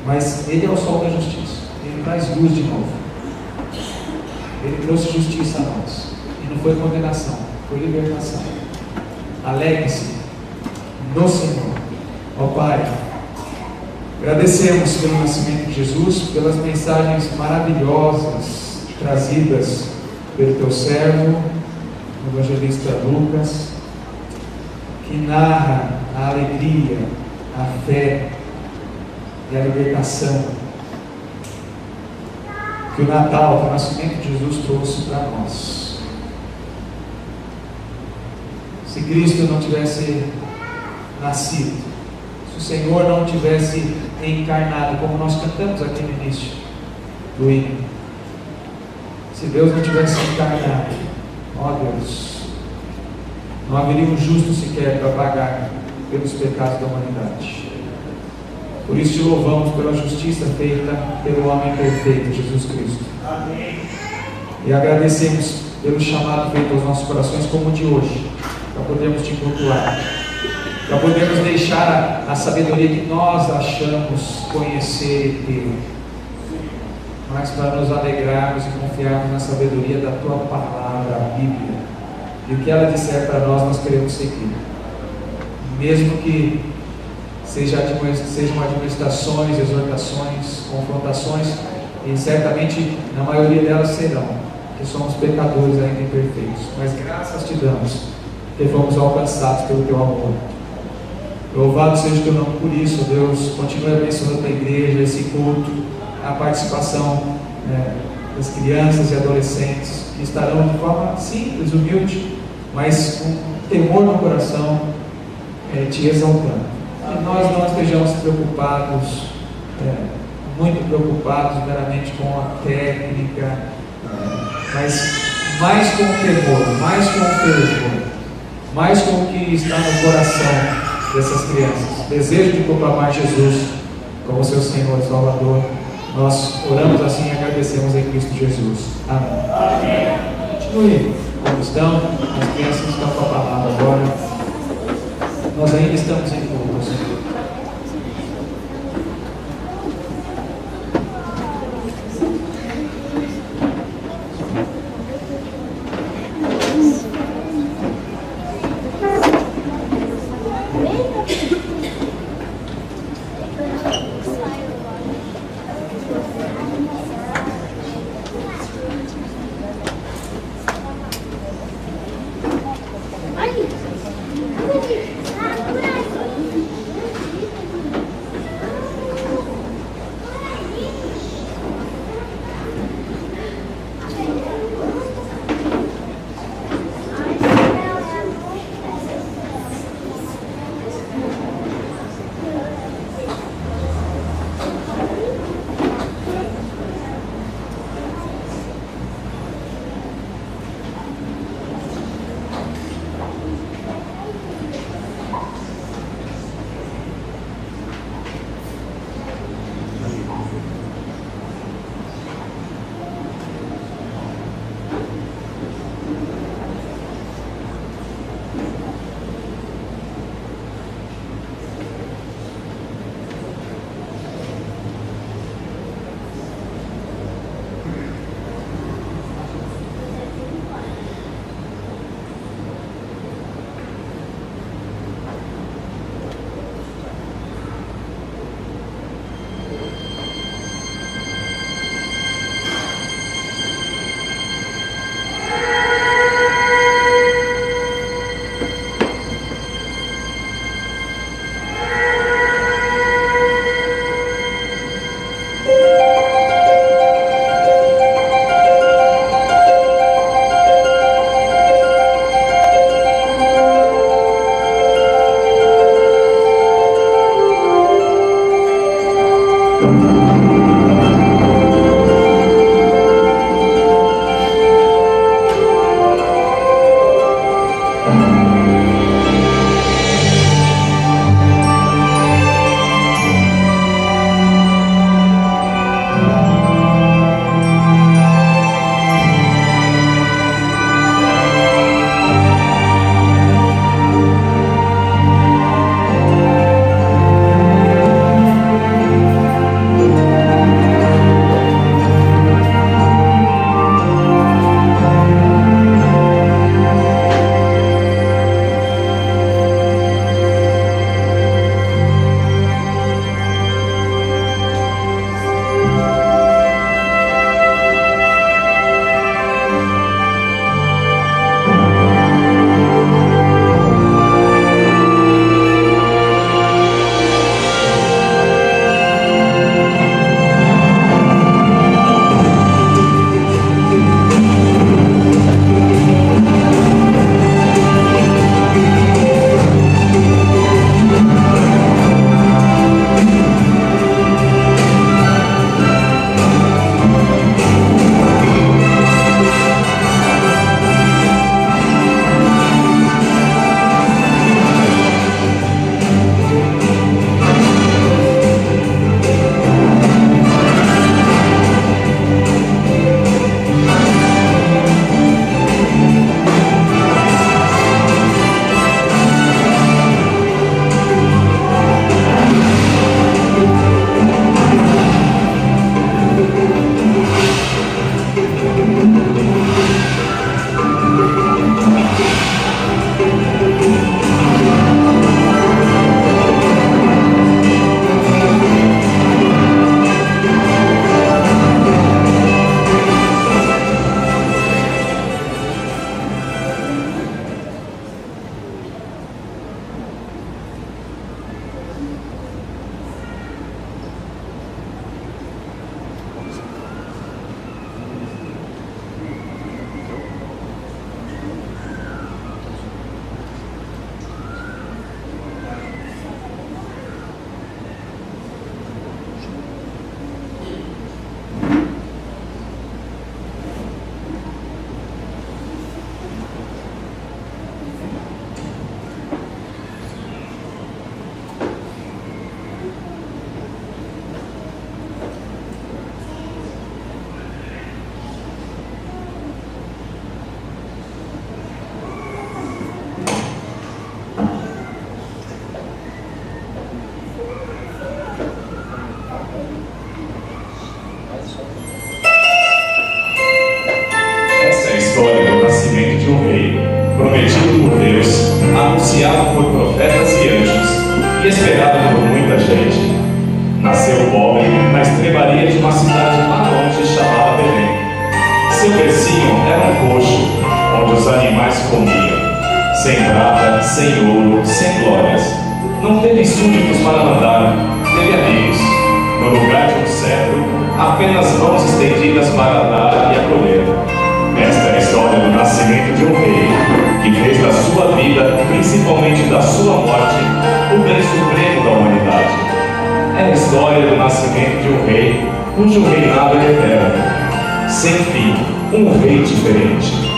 Mas Ele é o sol da justiça, Ele traz luz de novo. Ele trouxe justiça a nós. E não foi condenação, foi libertação. Alegre-se no Senhor. Ó Pai, agradecemos pelo nascimento de Jesus, pelas mensagens maravilhosas trazidas pelo teu servo, o evangelista Lucas, que narra a alegria, a fé e a libertação que o Natal, que o nascimento de Jesus trouxe para nós. Se Cristo não tivesse nascido, se o Senhor não tivesse encarnado, como nós cantamos aqui no início do hino, se Deus não tivesse encarnado, ó Deus, não haveria um justo sequer para pagar pelos pecados da humanidade. Por isso te louvamos pela justiça feita pelo homem perfeito, Jesus Cristo. Amém. E agradecemos pelo chamado feito aos nossos corações, como o de hoje, para podermos te cultuar, para podermos deixar a sabedoria que nós achamos conhecer e ter, mas para nos alegrarmos e confiarmos na sabedoria da tua palavra, a Bíblia. E o que ela disser para nós, nós queremos seguir. Mesmo que sejam admoestações, exortações, confrontações, e certamente na maioria delas serão, que somos pecadores ainda imperfeitos. Mas graças te damos, que fomos alcançados pelo teu amor. Louvado seja o teu nome por isso, Deus. Continue abençoando a tua igreja, esse culto, a participação das crianças e adolescentes, que estarão de forma simples, humilde, mas com temor no coração, te exaltando. Que nós não estejamos preocupados, muito preocupados meramente com a técnica, mas mais com o temor, mais com o fervor, mais com o que está no coração dessas crianças. Desejo de proclamar Jesus como seu Senhor e Salvador. Nós oramos assim e agradecemos em Cristo Jesus. Amém. Amém. Continue como estão, as crianças estão com a palavra agora. Nós ainda estamos em culto, Senhor.
Ai, de um rei, prometido por Deus, anunciado por profetas e anjos, e esperado por muita gente. Nasceu pobre na estrebaria de uma cidade lá longe chamada Belém. Seu bercinho era um coxo, onde os animais comiam, sem prata, sem ouro, sem glórias. Não teve súditos para mandar, teve amigos. No lugar de um cetro, apenas mãos estendidas para dar e acolher. Esta é a história do nascimento de um rei, que fez da sua vida, principalmente da sua morte, o bem supremo da humanidade. É a história do nascimento de um rei, cujo reinado é eterno. Sem fim, um rei diferente.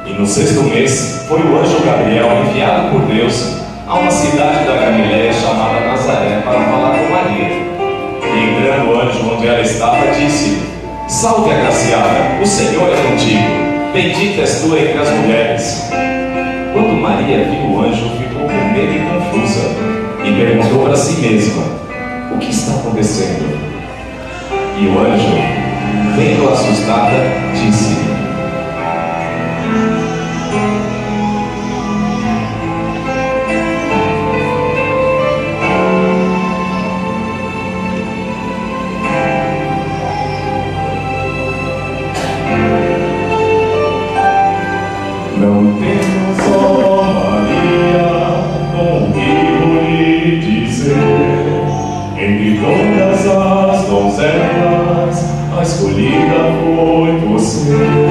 E no 6º mês foi o anjo Gabriel enviado por Deus a uma cidade da Galiléia chamada Nazaré para falar com Maria. E entrando o anjo onde ela estava, disse: Salve, agraciada, o Senhor é contigo, bendita és tu entre as mulheres. Quando Maria viu o anjo, ficou com medo e confusa, e perguntou para si mesma: o que está acontecendo? E o anjo, vendo assustada, disse: Não temos, ó Maria, com o que vou lhe dizer. Entre todas as donzelas, a escolhida foi você.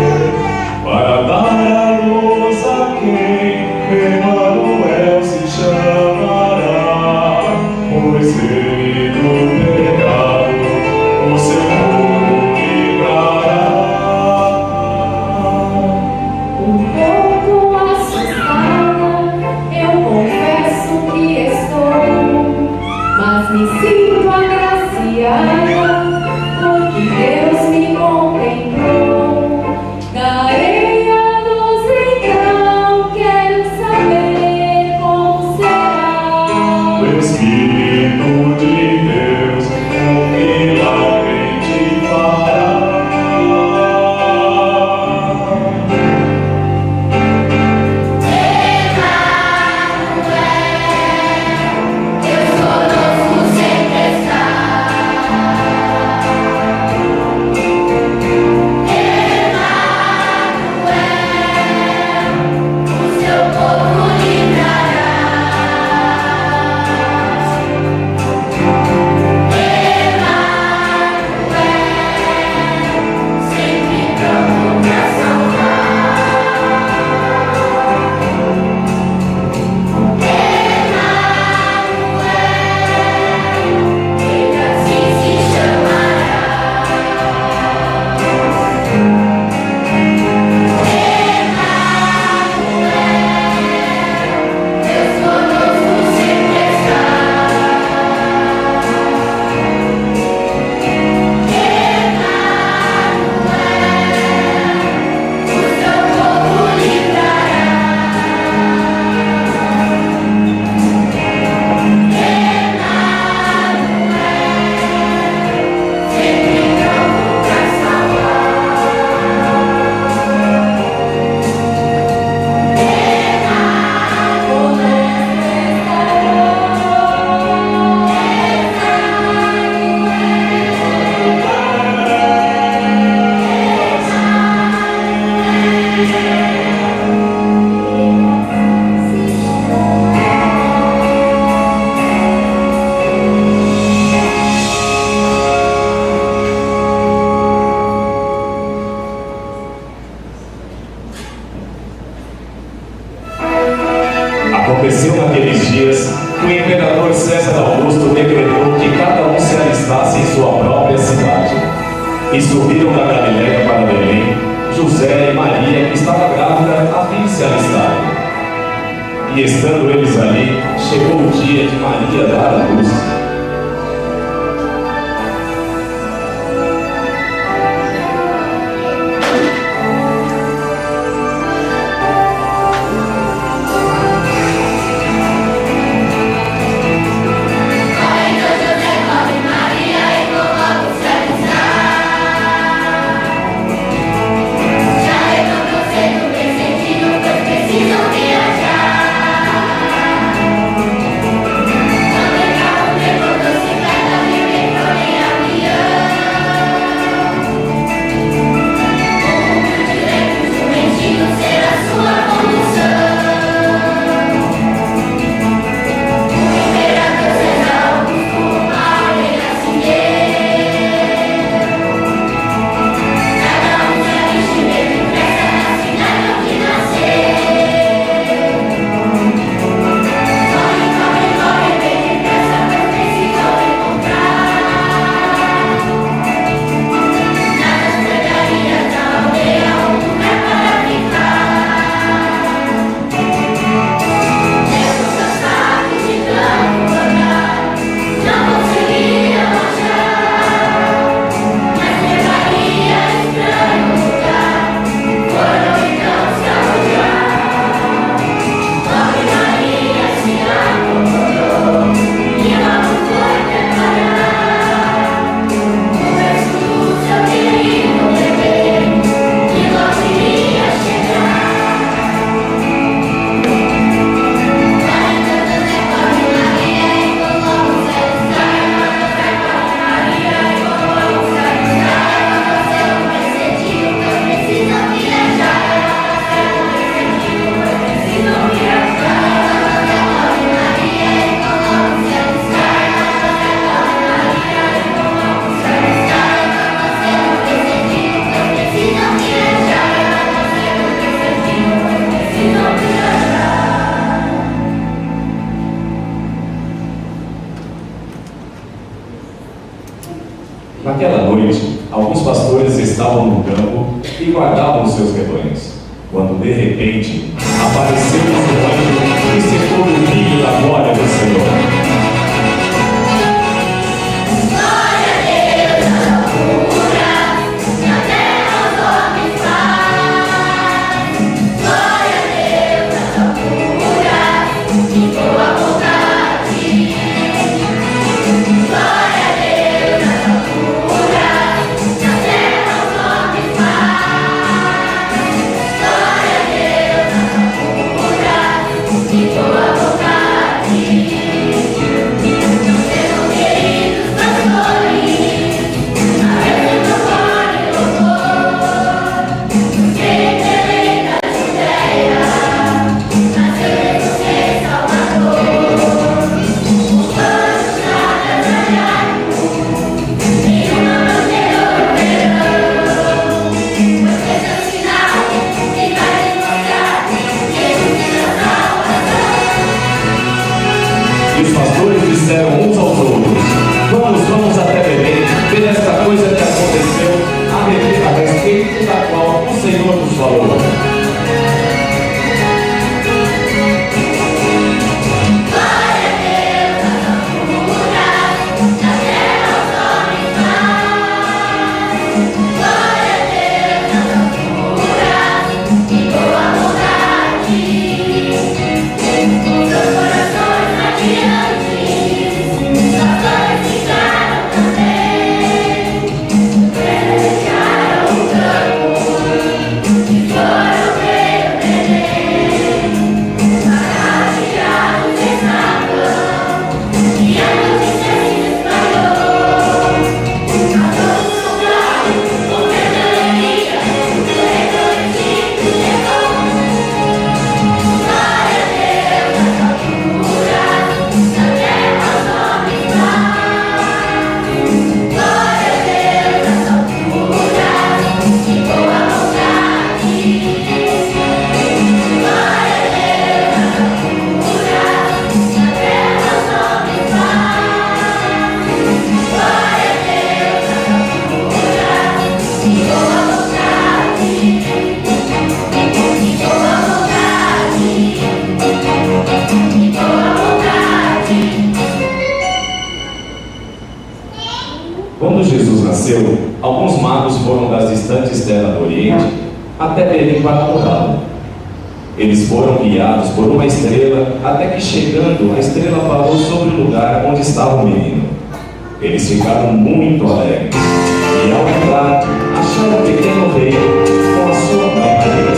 Aconteceu naqueles dias que o imperador César Augusto decretou que cada um se alistasse em sua própria cidade. E subiram da Galiléia para Belém, José e Maria, que estava grávida, a fim de se alistarem. E estando eles ali, chegou o dia de Maria dar à luz. Naquela noite, alguns pastores estavam no campo e guardavam os seus rebanhos, quando de repente apareceu um anjo e secou o brilho da glória do Senhor.
Tua vontade.
Quando Jesus nasceu, alguns magos foram das distantes terras do Oriente até Belém para adorá-lo. Eles foram guiados por uma estrela, até que chegando, a estrela parou sobre o lugar onde estava o menino. Eles ficaram muito alegres, e ao entrar, acharam o pequeno rei com a sua mãe Maria.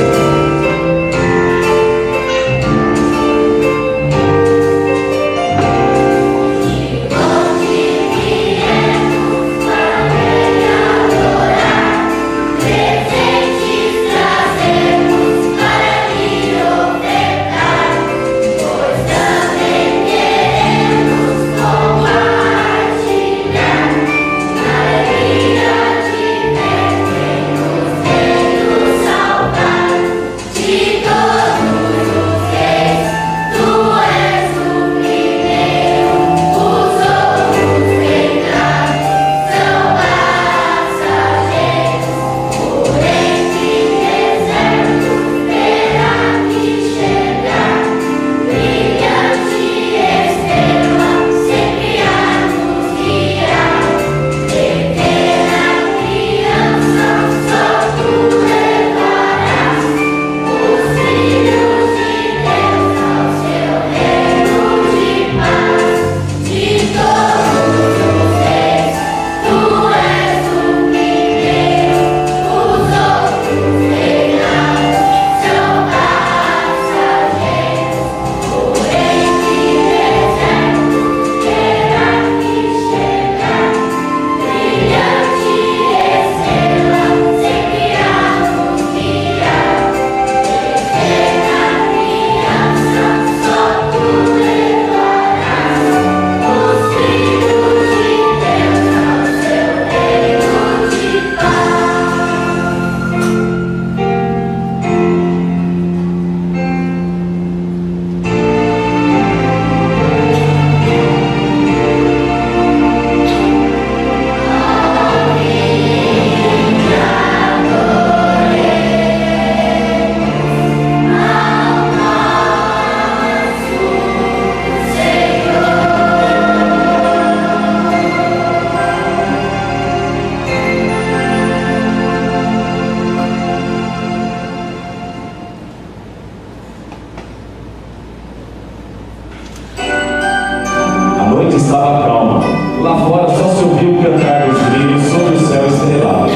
Estava calma. Lá fora só se ouvia o cantar dos grilos sobre o céu estrelado.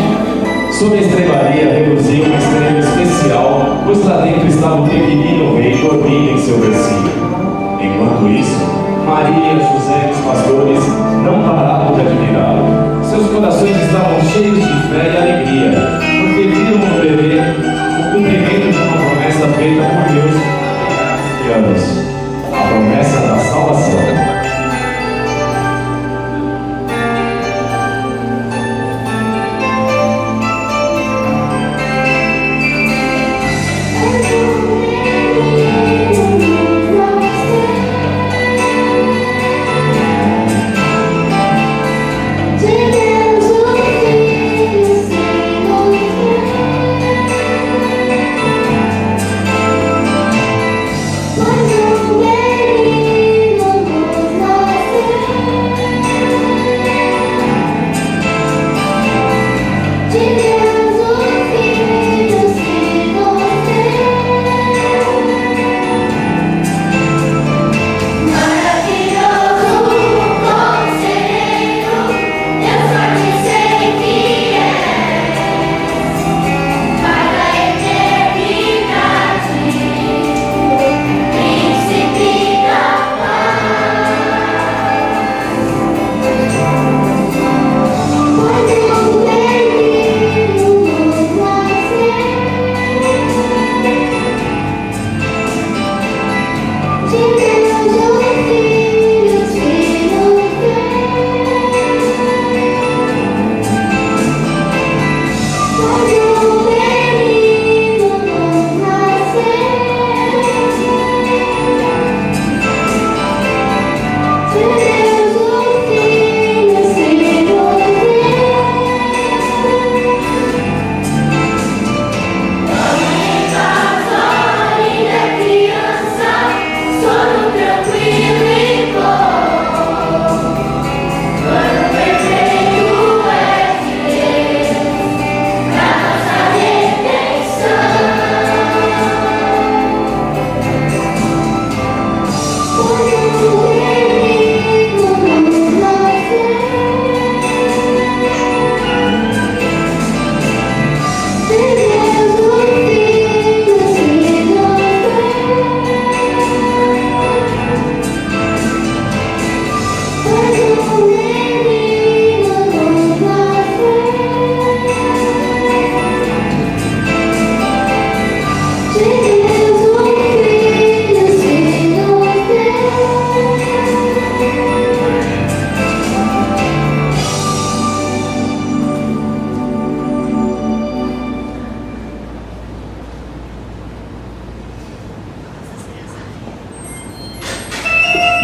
Sob a estrebaria reluzia uma estrela especial, pois lá dentro estava o pequenino rei dormindo em seu bercinho. Enquanto isso, Maria, José e os pastores não paravam de admirá-lo. Seus corações estavam cheios de fé e alegria, porque viram no bebê o cumprimento de uma promessa feita por Deus há anos, a promessa da salvação.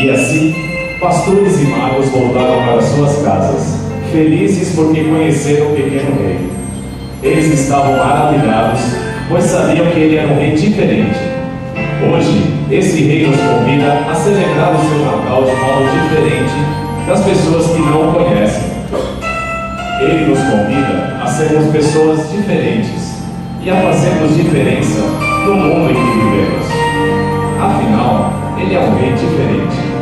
E assim, pastores e magos voltaram para suas casas, felizes porque conheceram o pequeno rei. Eles estavam maravilhados, pois sabiam que ele era um rei diferente. Hoje, esse rei nos convida a celebrar o seu Natal de modo diferente das pessoas que não o conhecem. Ele nos convida a sermos pessoas diferentes e a fazermos diferença no mundo em que vivemos. Afinal, ele é um rei diferente.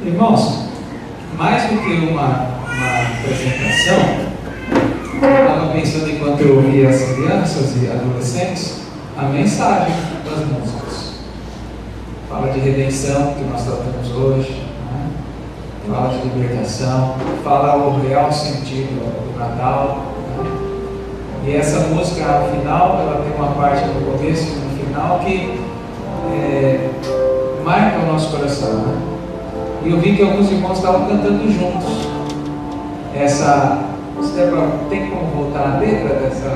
Irmãos, mais do que uma apresentação, eu estava pensando enquanto eu ouvia as crianças e adolescentes, a mensagem das músicas. Fala de redenção, que nós tratamos hoje, né? Fala de libertação, fala o real sentido do Natal. Né? E essa música, ao final, ela tem uma parte no começo e no final que marca o nosso coração. Né? E eu vi que alguns irmãos estavam cantando juntos. Tem como voltar a letra dessa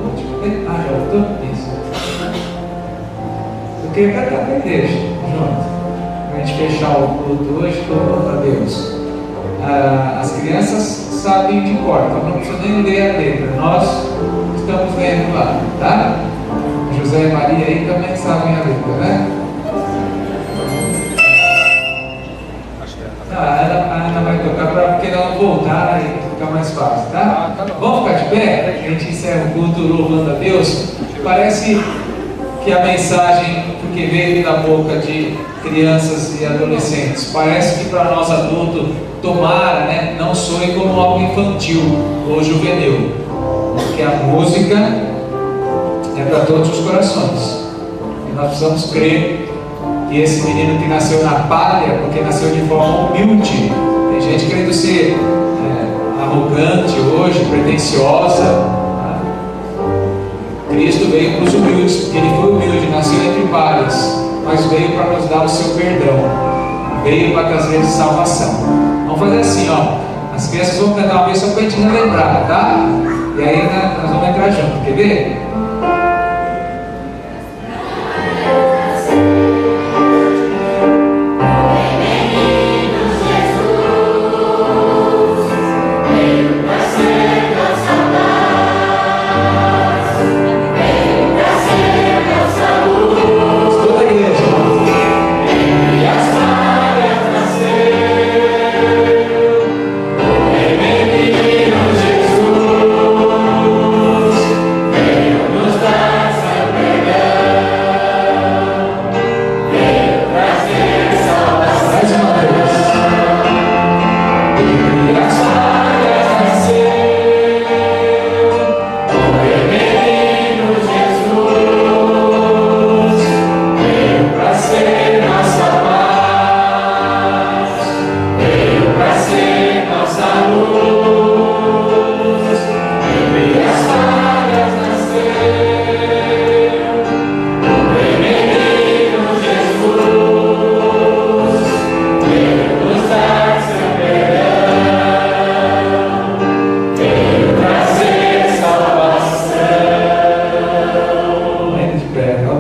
última? Ah, já voltou? Isso. Eu queria cantar para a igreja, junto. Para a gente fechar o culto hoje, louvando a Deus. As crianças sabem de cor, então não precisa nem ler a letra. Nós estamos lendo lá, tá? José e Maria aí também sabem a letra, né? A Ana vai tocar porque ela não voltar e ficar mais fácil, tá? Vamos ficar de pé? A gente encerra o culto louvando a Deus. Parece que a mensagem que veio da boca de crianças e adolescentes parece que para nós adultos, tomara, né, não soe como algo infantil ou juvenil, porque a música é para todos os corações. E nós precisamos crer que esse menino que nasceu na pátria, porque nasceu de forma humilde. Tem gente querendo ser arrogante hoje, pretensiosa. Tá? Cristo veio para os humildes, porque ele foi humilde, nasceu entre pares, mas veio para nos dar o seu perdão, veio para trazer de salvação. Vamos fazer assim, ó. As crianças vão cantar uma vez só para a gente relembrar, tá? E aí nós vamos entrar junto, quer ver?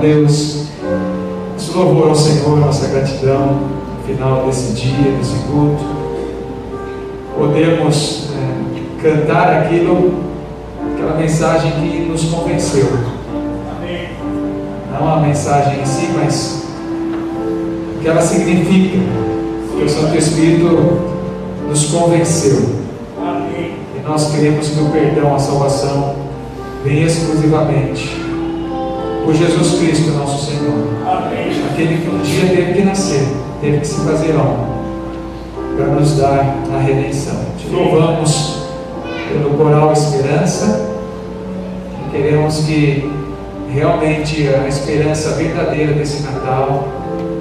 Deus, nosso louvor ao Senhor, nossa gratidão no final desse dia, desse culto. Podemos cantar aquela mensagem que nos convenceu. Não a mensagem em si, mas o que ela significa, que o Santo Espírito nos convenceu. E nós queremos que o perdão, a salvação, venha exclusivamente por Jesus Cristo, nosso Senhor. Amém. Aquele que um dia teve que nascer, teve que se fazer homem, para nos dar a redenção. Te louvamos pelo coral Esperança, e queremos que realmente a esperança verdadeira desse Natal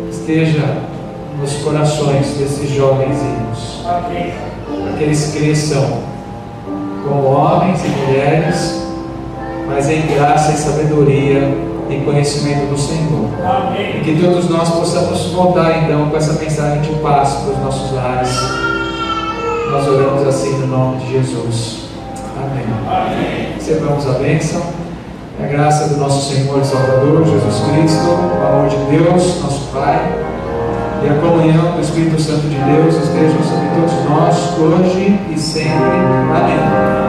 esteja nos corações desses jovenzinhos. Amém. Para que eles cresçam como homens e mulheres, mas em graça e sabedoria e conhecimento do Senhor. Amém. E que todos nós possamos voltar então com essa mensagem de paz para os nossos lares. Nós oramos assim no nome de Jesus. Amém. Amém. Recebamos a bênção, a graça do nosso Senhor e Salvador Jesus Cristo, o amor de Deus, nosso Pai, e a comunhão do Espírito Santo de Deus estejam sobre todos nós, hoje e sempre. Amém.